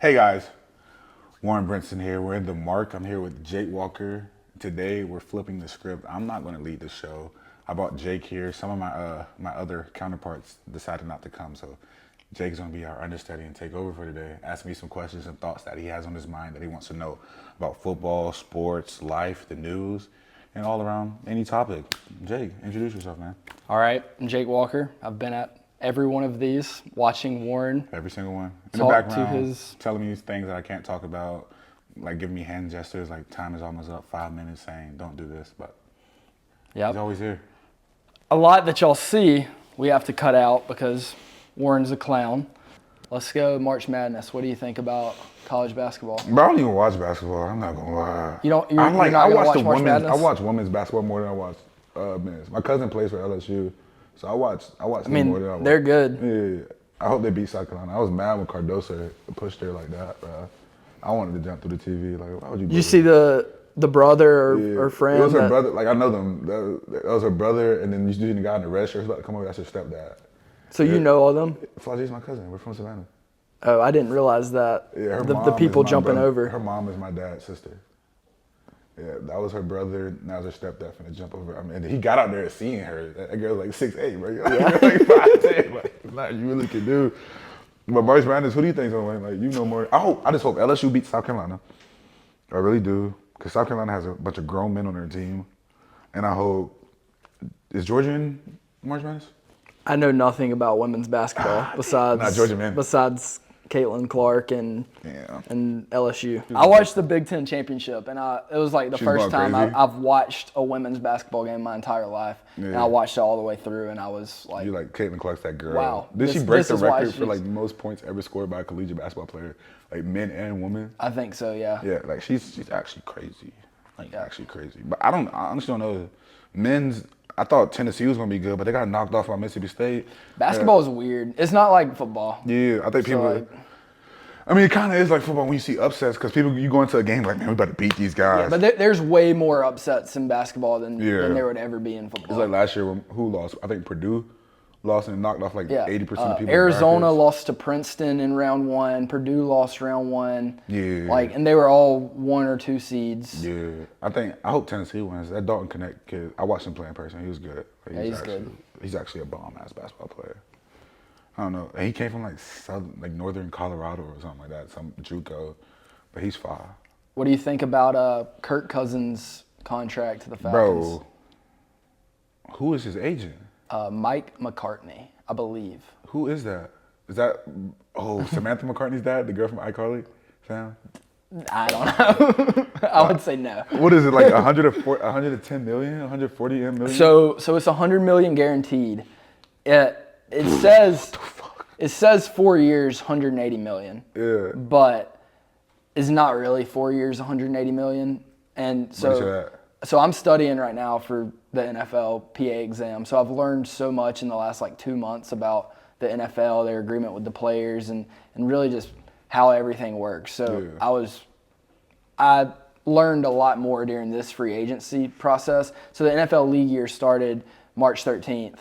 Hey guys, Warren Brinson here. We're in the Mark. I'm here with Jake Walker. Today we're flipping the script. I'm not going to lead the show. I brought Jake here. Some of my other counterparts decided not to come, so Jake's going to be our understudy and take over for today. Ask me some questions and thoughts that he has on his mind that he wants to know about football, sports, life, the news, and all around any topic. Jake, introduce yourself, man. All right, I'm Jake Walker. I've been at every one of these, watching Warren. Every single one. In the Talk background, to his... telling me things that I can't talk about, like giving me hand gestures, like time is almost up, 5 minutes, saying don't do this, but he's always here. A lot that y'all see, we have to cut out because Warren's a clown. Let's go March Madness. What do you think about college basketball? Bro, I don't even watch basketball. I'm not gonna lie. You're not gonna watch March Madness? I watch women's basketball more than I watch men's. My cousin plays for LSU, so I watch them more than I watch. They're good. Yeah. I hope they beat South Carolina. I was mad when Cardoso pushed her like that, bro. I wanted to jump through the TV. Like, why would you? You see the brother or friend? It was her brother. Like, I know them. That was her brother, and then you see the guy in the red shirt who's about to come over. That's her stepdad. So you know all them? Flagee's my cousin. We're from Savannah. Oh, I didn't realize that. Yeah, the people jumping over. Her mom is my dad's sister. Yeah, that was her brother. Now it's her stepdad finna jump over. I mean, and he got out there seeing her. That girl's like 6'8", bro. You're like 5'10". Like, nothing you really can do. But March Madness, who do you think's gonna win? Like, you know more. I just hope LSU beats South Carolina. I really do, because South Carolina has a bunch of grown men on their team, and I hope. Is Georgia in March Madness? I know nothing about women's basketball besides Not Georgia men. Besides Caitlin Clark and LSU. Dude, I watched the Big Ten championship, and it was like the She's first going time crazy? I've watched a women's basketball game my entire life. Yeah. And I watched it all the way through, and I was like, You like Caitlin Clark's that girl. Wow. Did she This- break this the is why record for she's- like most points ever scored by a collegiate basketball player, like men and women? I think so, yeah. Yeah, like she's actually crazy. Like actually crazy. But I honestly don't know. Men's, I thought Tennessee was gonna be good, but they got knocked off by Mississippi State. Basketball is weird. It's not like football. Yeah, I think So, people. like- I mean, it kind of is like football when you see upsets, because you go into a game like, man, we better beat these guys. But there's way more upsets in basketball than there would ever be in football. It's like last year when who lost? I think Purdue lost and knocked off like 80% of people. Arizona lost to Princeton in round one. Purdue lost round one. Yeah. And they were all 1 or 2 seeds. Yeah, I hope Tennessee wins. That Dalton Connect kid, I watched him play in person. He was good. Like, he's good. He's actually a bomb-ass basketball player. I don't know. And he came from like northern Colorado or something like that, some JUCO, but he's fire. What do you think about Kirk Cousins' contract to the Falcons? Bro, who is his agent? Mike McCartney, I believe. Who is that? Is that Samantha McCartney's dad, the girl from iCarly? Sam? I don't know. I would say no. What is it, like 110 million, 140 million? So it's $100 million guaranteed. It says 4 years, $180 million. Yeah. But it's not really 4 years, $180 million. And so I'm studying right now for the NFL PA exam. So I've learned so much in the last 2 months about the NFL, their agreement with the players, and really just how everything works. So I learned a lot more during this free agency process. So the NFL league year started March 13th,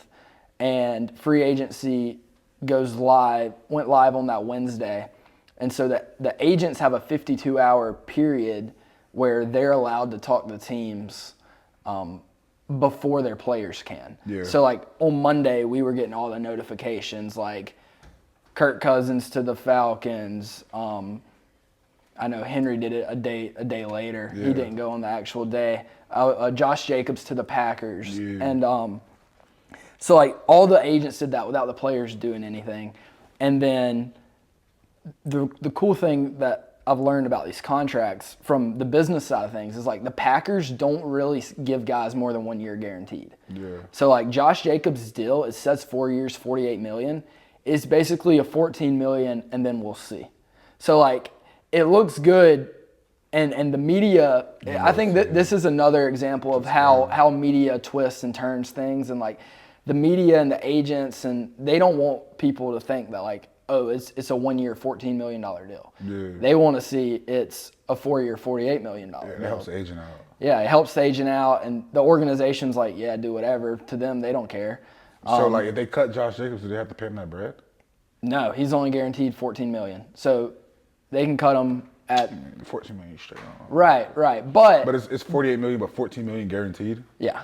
and free agency went live on that Wednesday. And so the agents have a 52-hour period where they're allowed to talk to teams before their players can. Yeah. So on Monday, we were getting all the notifications like Kirk Cousins to the Falcons. I know Henry did it a day later. Yeah. He didn't go on the actual day. Josh Jacobs to the Packers. Yeah. And so all the agents did that without the players doing anything. And then the cool thing that I've learned about these contracts from the business side of things is the Packers don't really give guys more than 1 year guaranteed. Yeah. So Josh Jacobs' deal, it says 4 years, $48 million. It's basically a $14 million, and then we'll see. So it looks good, and the media. I think that this is another example of how media twists and turns things, and the media and the agents, and they don't want people to think that it's a 1 year, $14 million deal. Yeah. They want to see it's a 4 year, $48 million deal. It helps the agent out. Yeah, it helps the agent out, and the organization's do whatever. To them, they don't care. So if they cut Josh Jacobs, do they have to pay him that bread? No, he's only guaranteed $14 million. So They can cut him at 14 million straight on. Right. But it's 48 million, but 14 million guaranteed. Yeah.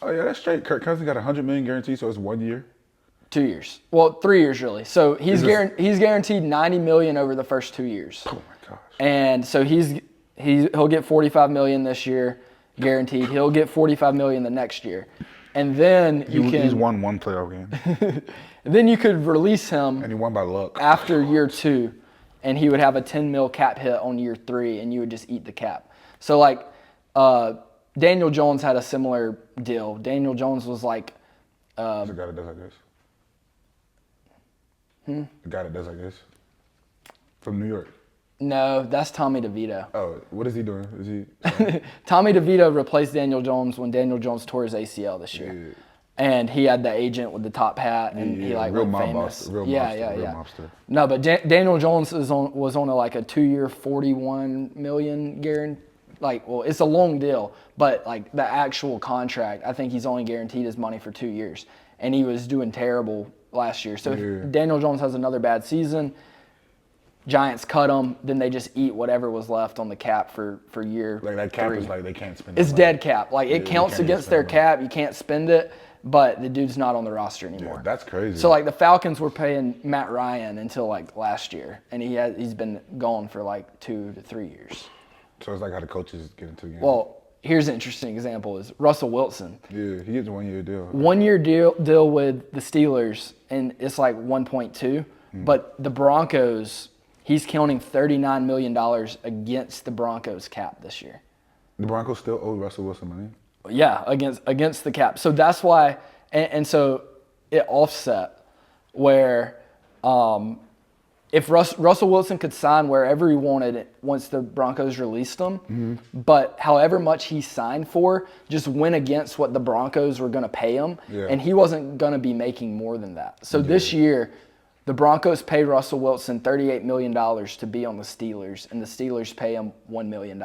Oh yeah, that's straight. Kirk Cousins got 100 million guaranteed, so it's 1 year. 2 years. Well, 3 years really. So he's guaranteed $90 million over the first 2 years. Oh my gosh. And so he'll get $45 million this year, guaranteed. He'll get $45 million the next year, and then he's won one playoff game. Then you could release him, and he won by luck after year 2, and he would have a $10 million cap hit on year 3, and you would just eat the cap. So like Daniel Jones had a similar deal. Daniel Jones was like. There's a guy that does like this. The guy that does like this. From New York. No, that's Tommy DeVito. Oh, what is he doing? Is he? Tommy DeVito replaced Daniel Jones when Daniel Jones tore his ACL this year. Yeah. And he had the agent with the top hat, and he like real went famous. Real mobster. No, but Daniel Jones was on like a 2-year, $41 million guarantee. Like, well, it's a long deal, but like the actual contract, I think he's only guaranteed his money for 2 years, and he was doing terrible last year. So if Daniel Jones has another bad season, Giants cut him, then they just eat whatever was left on the cap for year 3. Like that cap is like they can't spend. It's dead cap. Like it counts against their cap. You can't spend it, but the dude's not on the roster anymore. Yeah, that's crazy. So like the Falcons were paying Matt Ryan until like last year, and he's been gone for like 2 to 3 years. So it's like how the coaches get into the game. Well, here's an interesting example: is Russell Wilson. Yeah, he gets a 1 year deal. 1 year deal with the Steelers, and it's like 1.2. But the Broncos, he's counting $39 million against the Broncos cap this year. The Broncos still owe Russell Wilson money? Yeah, against the cap. So that's why, and so it offset where if Russell Wilson could sign wherever he wanted once the Broncos released him, but however much he signed for just went against what the Broncos were going to pay him, and he wasn't going to be making more than that. So this year, the Broncos pay Russell Wilson $38 million to be on the Steelers, and the Steelers pay him $1 million.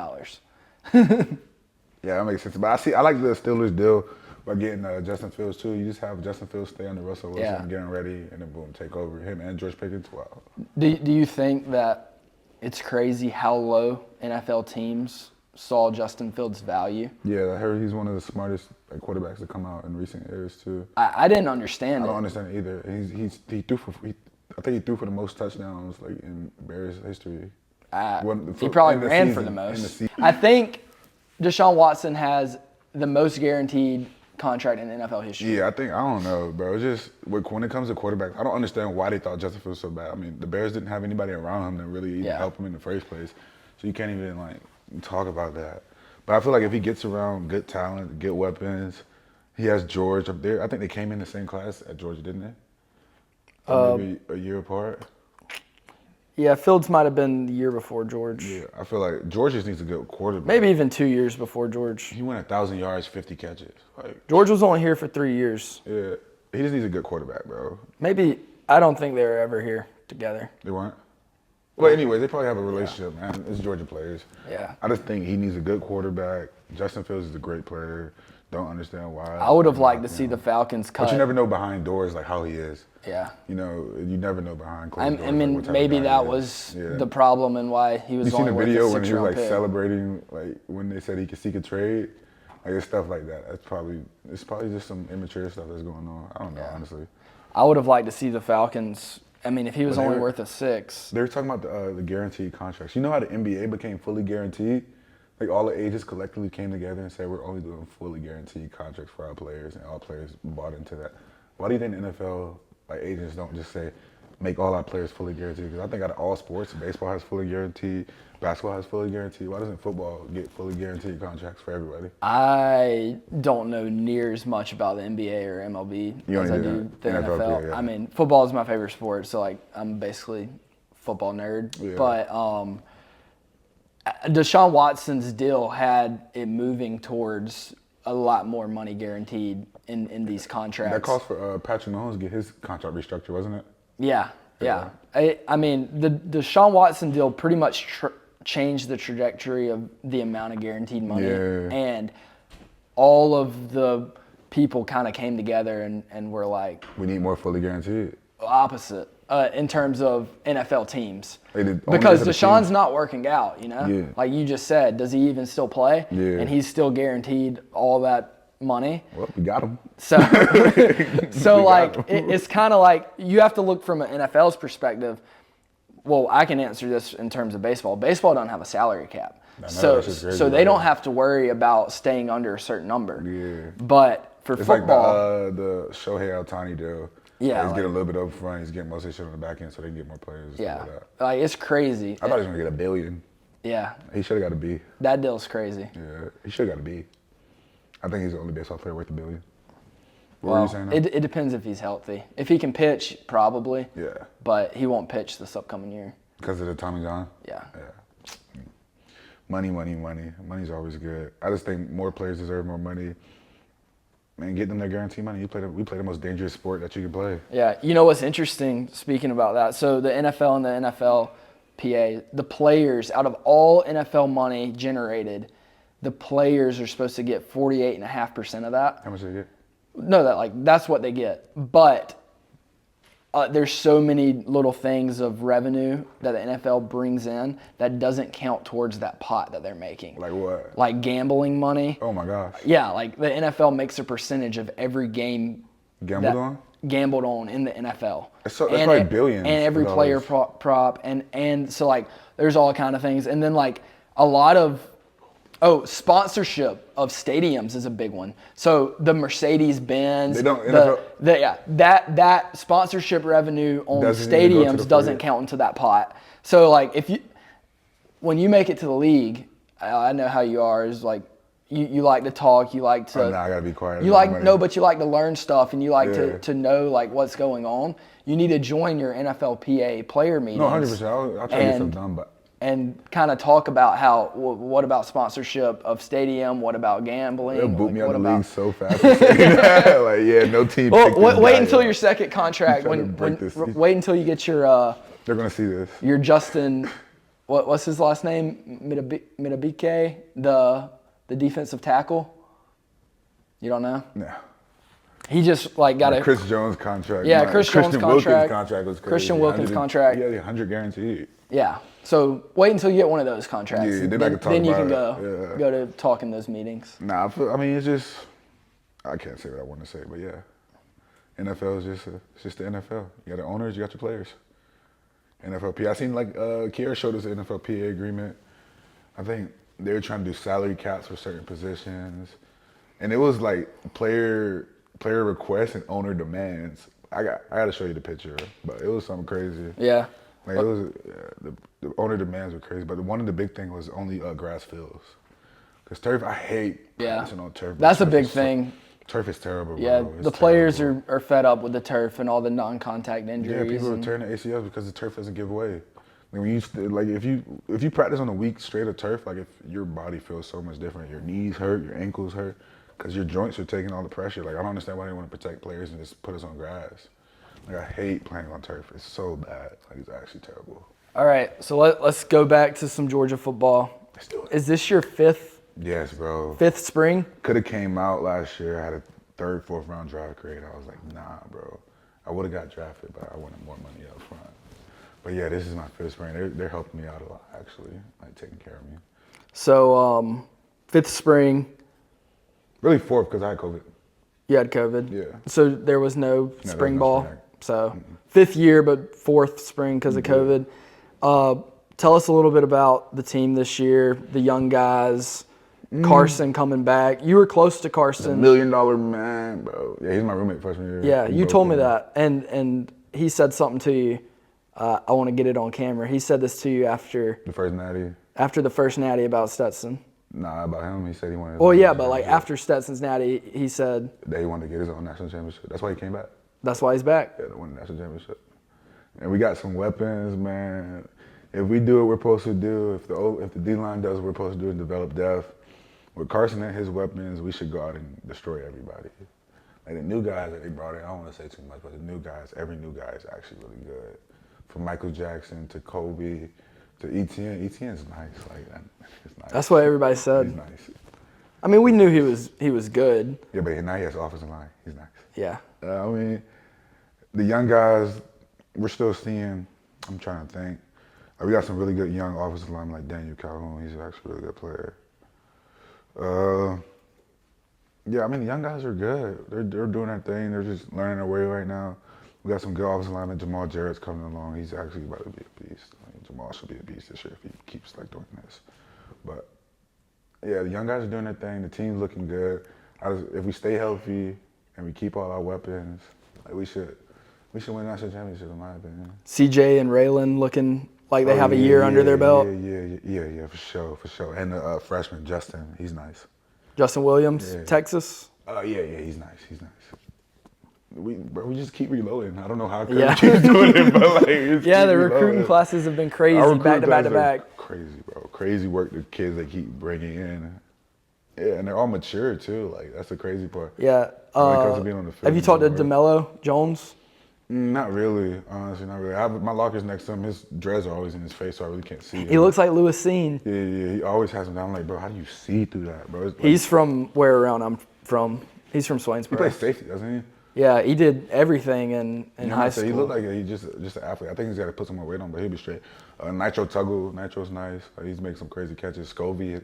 Yeah, that makes sense. But I like the Steelers deal by getting Justin Fields too. You just have Justin Fields stay under Russell Wilson, getting ready, and then boom, take over him and George Pickens. Wow. Do you think that it's crazy how low NFL teams saw Justin Fields' value? Yeah, I heard he's one of the smartest quarterbacks to come out in recent years too. I didn't understand it. I don't understand it either. I think he threw for the most touchdowns like in Bears history. He probably ran for the most. I think DeShaun Watson has the most guaranteed contract in NFL history. Yeah, I don't know, bro. It's just when it comes to quarterbacks, I don't understand why they thought Justin Fields was so bad. I mean, the Bears didn't have anybody around him to really even help him in the first place, so you can't even like talk about that. But I feel like if he gets around good talent, good weapons, he has George up there. I think they came in the same class at Georgia, didn't they? Or maybe a year apart. Yeah, Fields might have been the year before George. Yeah, I feel like George just needs a good quarterback. Maybe even 2 years before George. He went 1,000 yards, 50 catches. Like George was only here for 3 years. Yeah, he just needs a good quarterback, bro. Maybe, I don't think they were ever here together. They weren't? Well, anyway, they probably have a relationship, man. It's Georgia players. Yeah. I just think he needs a good quarterback. Justin Fields is a great player. Don't understand why. I would have liked to see the Falcons cut. But you never know behind doors like how he is. Yeah. You know, you never know behind closed doors. I mean, maybe that was the problem and why he was only worth a 6-round pick. You seen the video when he was like celebrating, like when they said he could seek a trade? Like it's stuff like that. It's probably just some immature stuff that's going on. I don't know, honestly. I would have liked to see the Falcons. I mean, if he was only worth a 6. They were talking about the guaranteed contracts. You know how the NBA became fully guaranteed? Like all the agents collectively came together and said we're only doing fully guaranteed contracts for our players, and all players bought into that. Why do you think the NFL agents don't just say make all our players fully guaranteed? Because I think out of all sports, baseball has fully guaranteed, basketball has fully guaranteed. Why doesn't football get fully guaranteed contracts for everybody? I don't know near as much about the NBA or MLB as I do the NFL. I mean, football is my favorite sport, so like I'm basically football nerd. Yeah. But DeShaun Watson's deal had it moving towards a lot more money guaranteed in these contracts. That calls for Patrick Mahomes to get his contract restructured, wasn't it? Yeah. I mean, the DeShaun Watson deal pretty much changed the trajectory of the amount of guaranteed money. Yeah. And all of the people kind of came together and were like, we need more fully guaranteed. Opposite. in terms of NFL teams. Because Because DeShaun's not working out, you know? Yeah. Like you just said, does he even still play? Yeah. And he's still guaranteed all that money. Well, we got him. So, it's kind of like you have to look from an NFL's perspective. Well, I can answer this in terms of baseball. Baseball don't have a salary cap. So they don't have to worry about staying under a certain number. Yeah. But for football, like the Shohei Ohtani deal. Yeah, he's getting a little bit up front. He's getting most of his shit on the back end so they can get more players. Yeah, like that. Like it's crazy. I thought he was gonna get $1 billion. Yeah, he should have got a B. That deal's crazy. Yeah, he should have got a B. I think he's the only baseball player worth $1 billion. What well, were you saying? It depends if he's healthy. If he can pitch, probably. Yeah. But he won't pitch this upcoming year. Because of the Tommy John? Yeah. Yeah. Money. Money's always good. I just think more players deserve more money. Man, get them their guarantee money. We play the most dangerous sport that you can play. Yeah. You know what's interesting, speaking about that? So the NFL and the NFLPA, the players, out of all NFL money generated, the players are supposed to get 48.5% of that. How much do they get? No, that's what they get. But there's so many little things of revenue that the NFL brings in that doesn't count towards that pot that they're making. Like what? Like gambling money. Oh my gosh. Yeah, like the NFL makes a percentage of every game gambled on in the NFL. That's probably billions. And every player prop and so like there's all kind of things. And then like a lot of sponsorship of stadiums is a big one. So the Mercedes-Benz, that sponsorship revenue on stadiums doesn't count into that pot. So like when you make it to the league, I know how you are. Is like you like to talk, you like to. Oh, no, I gotta be quiet. But you like to learn stuff and you like to know like what's going on. You need to join your NFLPA player meetings. No, 100%. I'll try to get something done, but. And kind of talk about what about sponsorship of stadium? What about gambling? They'll boot me out of the league so fast. No team. Well, wait until your second contract. Wait until you get your. They're gonna see this. Your Justin, what's his last name? Mitabike, the defensive tackle. You don't know? No. He just got a Chris Jones contract. Yeah, Christian Wilkins contract was crazy. Christian Wilkins contract. Yeah, 100 guaranteed. Yeah. So wait until you get one of those contracts. Yeah, then you can go to talk in those meetings. Nah, it's just I can't say what I want to say, but yeah, NFL is just the NFL. You got the owners, you got your players. NFLPA. I seen Kiera showed us the NFLPA agreement. I think they were trying to do salary caps for certain positions, and it was like player requests and owner demands. I got to show you the picture, but it was something crazy. Yeah. Like it was the owner demands were crazy, but one of the big thing was only grass fields. Cause turf, I hate practicing on turf. That's a big thing. Turf is terrible, bro. Yeah, the players are fed up with the turf and all the non-contact injuries. Yeah, people are tearing their ACLs because the turf doesn't give way. Like when if you practice on a week straight of turf, like if your body feels so much different, your knees hurt, your ankles hurt, because your joints are taking all the pressure. Like I don't understand why they want to protect players and just put us on grass. Like I hate playing on turf. It's so bad. Like it's actually terrible. All right, so let's go back to some Georgia football. Let's do it. Is this your fifth? Yes, bro. Fifth spring? Could have came out last year. I had a third, fourth round draft grade. I was like, nah, bro. I would have got drafted, but I wanted more money up front. But yeah, this is my fifth spring. They're helping me out a lot, actually, like taking care of me. So fifth spring. Really fourth because I had COVID. You had COVID? Yeah. So there was no spring ball? Spring. So fifth year, but fourth spring because of COVID. Tell us a little bit about the team this year, the young guys, Carson coming back. You were close to Carson. $1 million man, bro. Yeah, he's my roommate freshman year. Yeah, you told me that. And he said something to you. I want to get it on camera. He said this to you after the first natty. After the first natty about Stetson. Nah, about him. He said he wanted. Well, yeah, but after Stetson's natty, he said that he wanted to get his own national championship. That's why he came back. That's why he's back. Yeah, to win the national championship. And we got some weapons, man. If we do what we're supposed to do, if the D-line does what we're supposed to do and develop depth, with Carson and his weapons, we should go out and destroy everybody. Like the new guys that they brought in, I don't want to say too much, but the new guys, every new guy is actually really good. From Michael Jackson to Kobe to Etienne. Etienne's nice. It's nice. That's what everybody said. He's nice. I mean, we knew he was good. Yeah, but now he has offensive line. He's nice. Yeah. I mean, the young guys, we're still seeing. I'm trying to think. We got some really good young offensive linemen like Daniel Calhoun. He's actually a really good player. Yeah, I mean, the young guys are good. They're doing their thing. They're just learning their way right now. We got some good offensive linemen. Jamal Jarrett's coming along. He's actually about to be a beast. Jamal should be a beast this year if he keeps doing this. But yeah, the young guys are doing their thing. The team's looking good. If we stay healthy and we keep all our weapons, we should win the national championship, in my opinion. CJ and Raylan looking like they have a year under their belt. Yeah, for sure. And the freshman Justin, he's nice. Justin Williams, Texas. Yeah, he's nice. We just keep reloading. I don't know how Kirby keeps doing it, but the recruiting classes have been crazy, back to back. Crazy, bro. Crazy work the kids they keep bringing in. Yeah, and they're all mature too. That's the crazy part. Yeah. When it comes to being on the field, have you talked to DeMello Jones? Not really, honestly, not really. My locker's next to him. His dreads are always in his face, so I really can't see him. He looks like Louis Sean. Yeah, he always has them down. I'm like, bro, how do you see through that, bro? He's from where around I'm from. He's from Swainsboro. He plays safety, doesn't he? Yeah, he did everything in high school. He looked like he's just an athlete. I think he's got to put some more weight on, but he'll be straight. Nitro Tuggle, Nitro's nice. He's making some crazy catches. Scovey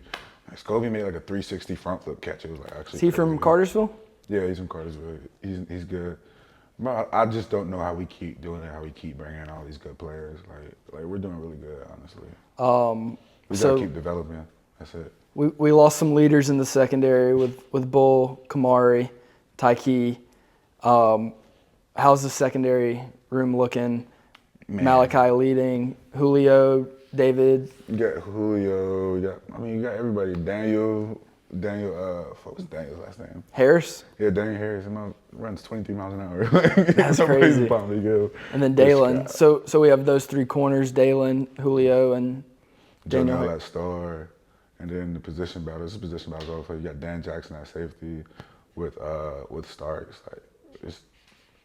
made like a 360 front flip catch. It was actually. Is he from Cartersville? Yeah, he's from Cartersville. He's good. Bro, I just don't know how we keep doing it, how we keep bringing in all these good players. Like we're doing really good, honestly. We gotta keep developing. That's it. We lost some leaders in the secondary with Bull, Kamari, Tyke. How's the secondary room looking? Man. Malachi leading, Julio, David. You got Julio. You got everybody. Daniel. What was Daniel's last name? Harris? Yeah, Daniel Harris. Runs 23 miles an hour. That's crazy. And then Dalen. So we have those three corners, Dalen, Julio, and Daniel. Jonell at star. And then the position battle. This is position battle also. You got Dan Jackson at safety with Starks. It's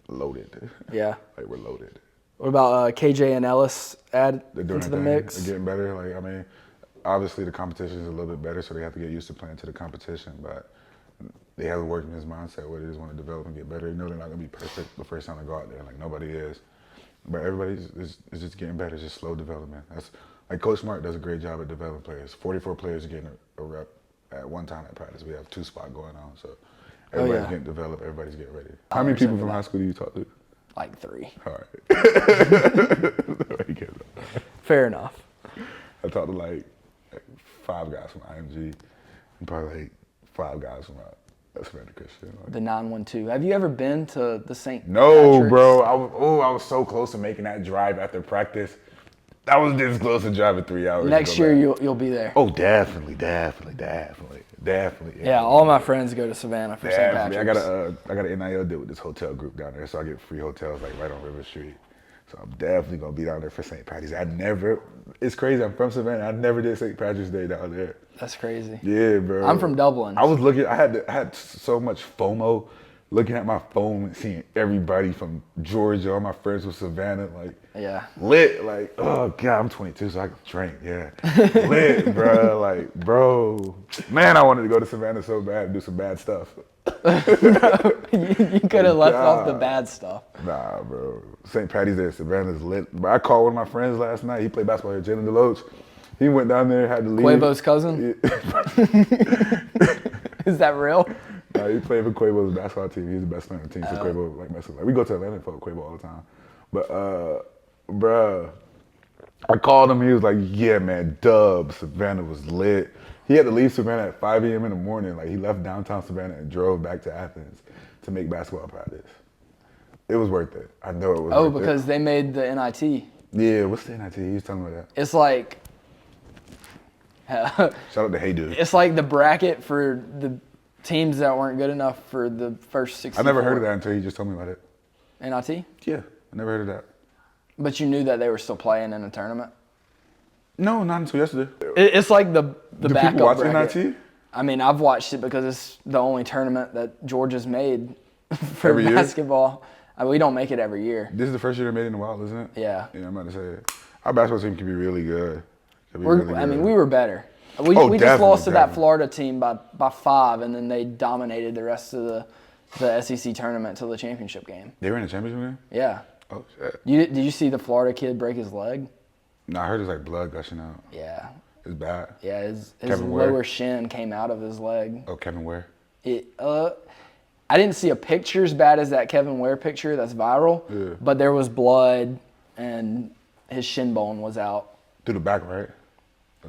loaded. Yeah. We're loaded. What about KJ and Ellis add into the mix? They're getting better. Obviously the competition is a little bit better, so they have to get used to playing to the competition, but they have to work in this mindset where they just want to develop and get better. They're not going to be perfect the first time they go out there. Nobody is. But everybody is just getting better. It's just slow development. That's Coach Smart does a great job at developing players. 44 players are getting a rep at one time at practice. We have 2 spots going on, so everybody's getting developed. Everybody's getting ready. How many people from high school do you talk to? Like 3. All right. Fair enough. I talked to 5 guys from IMG and probably 5 guys from Savannah Christian. The 912. Have you ever been to the St. No, Patrick's? bro. I was so close to making that drive after practice. That was this close to driving 3 hours. Next year you'll be there. Oh, definitely. Yeah, all my friends go to Savannah for St. Patrick's. I got an NIL deal with this hotel group down there, so I get free hotels right on River Street. So I'm definitely gonna be down there for St. Patrick's. It's crazy. I'm from Savannah. I never did St. Patrick's Day down there. That's crazy. Yeah, bro. I'm from Dublin. I was looking. I had so much FOMO, looking at my phone and seeing everybody from Georgia. All my friends from Savannah, lit. Oh god, I'm 22, so I can drink. Yeah, lit, bro. Bro, man, I wanted to go to Savannah so bad and do some bad stuff. you could have left off the bad stuff. Nah, bro. St. Patty's Day, Savannah's lit. But I called one of my friends last night. He played basketball here, Jalen Deloach. He went down there, had to leave. Quavo's cousin? Is that real? Nah, he played for Quavo's basketball team. He's the best player on the team. So Quavo messes with. We go to Atlanta for Quavo all the time. But bruh, I called him. He was like, "Yeah, man, dub. Savannah was lit." He had to leave Savannah at 5 a.m. in the morning. He left downtown Savannah and drove back to Athens to make basketball practice. It was worth it. I know it was worth it. Oh, because they made the NIT. Yeah, what's the NIT? He was telling me that. It's like... Shout out to Hey Dude. It's like the bracket for the teams that weren't good enough for the first 64. I never heard of that until you just told me about it. NIT? Yeah, I never heard of that. But you knew that they were still playing in a tournament? No, not until yesterday. It's like the backup people watch bracket. NIT? I mean, I've watched it because it's the only tournament that Georgia's made for every basketball. I mean, we don't make it every year. This is the first year they made it in a while, isn't it? Yeah. Yeah, I'm about to say it. Our basketball team can be really good. I mean, we were better. We just lost to that Florida team by 5, and then they dominated the rest of the SEC tournament till the championship game. They were in the championship game? Yeah. Oh shit. Did you see the Florida kid break his leg? No, I heard it's like blood gushing out. Yeah. It's bad. Yeah, his Kevin Ware? lower shin came out of his leg. Oh, Kevin Ware. I didn't see a picture as bad as that Kevin Ware picture that's viral, but there was blood and his shin bone was out. Through the back, right?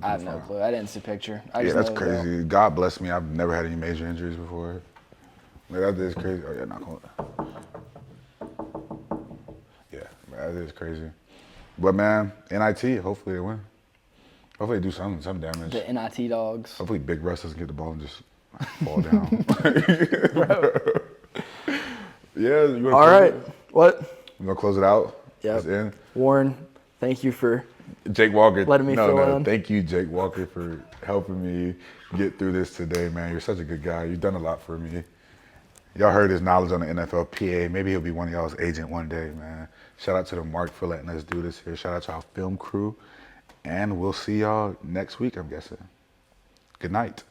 I have no clue. I didn't see a picture. Yeah, that's crazy. God bless me. I've never had any major injuries before. Like, that is crazy. Oh, yeah, not going. Yeah, man, that is crazy. But, man, NIT, hopefully they win. Hopefully they do some damage. The NIT dogs. Hopefully Big Russ doesn't get the ball and just fall down. Yeah. You wanna All right. What? You want to close it out? Yeah. It's in. Warren, thank you for Jake Walker. letting me fill in. Thank you, Jake Walker, for helping me get through this today, man. You're such a good guy. You've done a lot for me. Y'all heard his knowledge on the NFLPA. Maybe he'll be one of y'all's agent one day, man. Shout out to the Mark for letting us do this here. Shout out to our film crew. And we'll see y'all next week, I'm guessing. Good night.